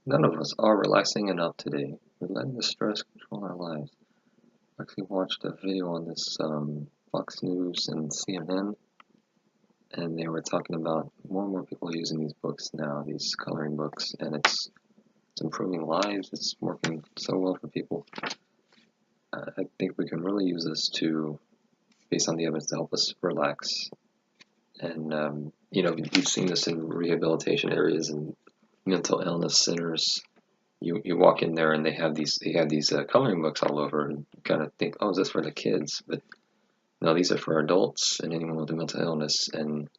None of us are relaxing enough today. We're letting the stress control our lives. I actually watched a video on this Fox News and CNN, and they were talking about more and more people using these books now, these coloring books, and it's improving lives. It's working so well for people. I think we can really use this to, based on the evidence, to help us relax. And you've seen this in rehabilitation areas and mental illness centers. You walk in there and they have these coloring books all over, and you kind of think, oh, is this for the kids? But no, these are for adults and anyone with a mental illness, and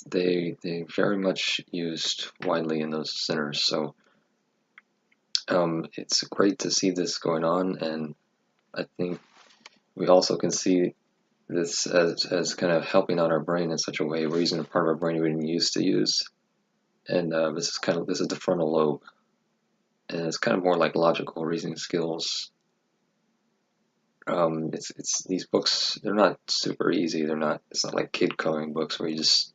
they very much used widely in those centers. So it's great to see this going on, and I think we also can see this as kind of helping out our brain in such a way. We're using a part of our brain we didn't used to use, and this is the frontal lobe, and it's kind of more like logical reasoning skills. It's these books, they're not super easy. It's not like kid coloring books where you just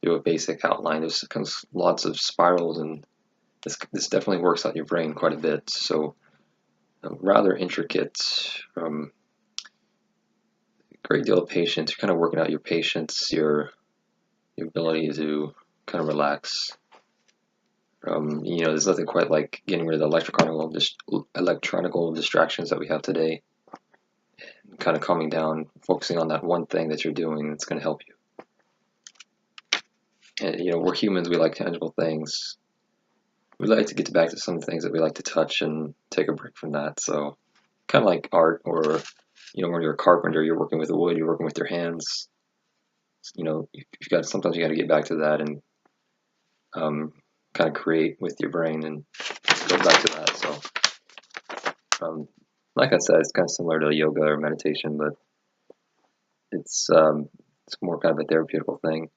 do a basic outline. There's comes lots of spirals, and this definitely works out your brain quite a bit. So rather intricate. Great deal of patience. You're kind of working out your patience, your ability to kind of relax. There's nothing quite like getting rid of the electronic distractions that we have today. Kind of calming down, focusing on that one thing that you're doing that's going to help you. And we're humans, we like tangible things. We like to get back to some things that we like to touch and take a break from that. So kind of like art, or when you're a carpenter, you're working with wood, you're working with your hands. Sometimes you got to get back to that and kind of create with your brain and go back to that. So like I said, it's kind of similar to yoga or meditation, but it's more kind of a therapeutical thing.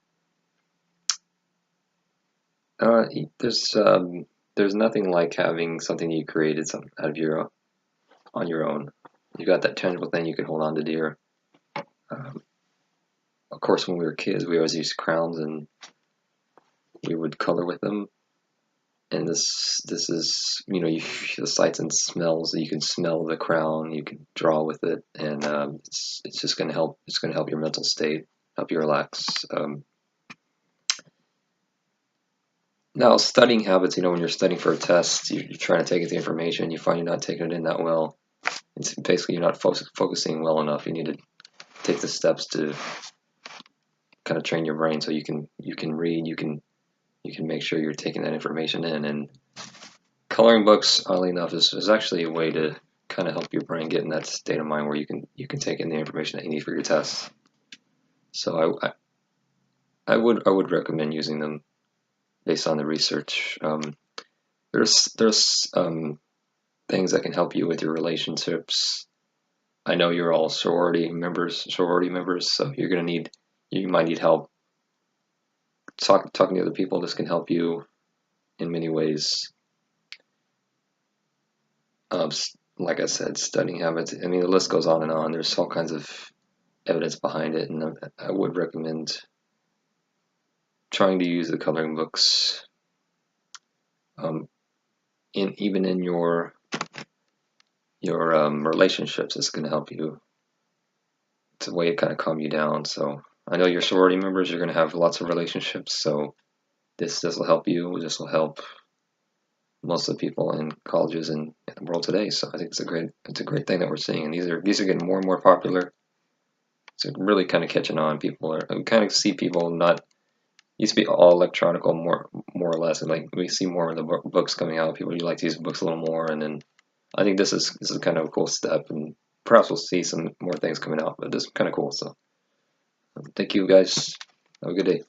There's nothing like having something you created on your own. You got that tangible thing you can hold on to dear. Of course, when we were kids, we always used crowns and we would color with them. And this is the sights and smells. You can smell the crown, you can draw with it, and it's just going to help. It's going to help your mental state, help you relax. Now, studying habits. When you're studying for a test, you're trying to take in the information. You find you're not taking it in that well. It's basically you're not focusing well enough. You need to take the steps to kind of train your brain so you can read. You can make sure you're taking that information in. And coloring books, oddly enough, is actually a way to kind of help your brain get in that state of mind where you can take in the information that you need for your tests. So I would recommend using them based on the research. There's things that can help you with your relationships. I know you're all sorority members, so you might need help talking to other people. This can help you in many ways. Like I said, studying habits. I mean, the list goes on and on. There's all kinds of evidence behind it, and I would recommend trying to use the coloring books. Even in your relationships, it's going to help you. It's a way to kind of calm you down. So I know your sorority members, you're going to have lots of relationships, so this will help you. This will help most of the people in colleges and in the world today. So I think it's a great thing that we're seeing, and these are getting more and more popular. It's really kind of catching on. We kind of see people not used to be all electronic, more or less, and like we see more of the books coming out. People like to use books a little more, and then I think this is kind of a cool step, and perhaps we'll see some more things coming out. But this is kind of cool. So thank you guys. Have a good day.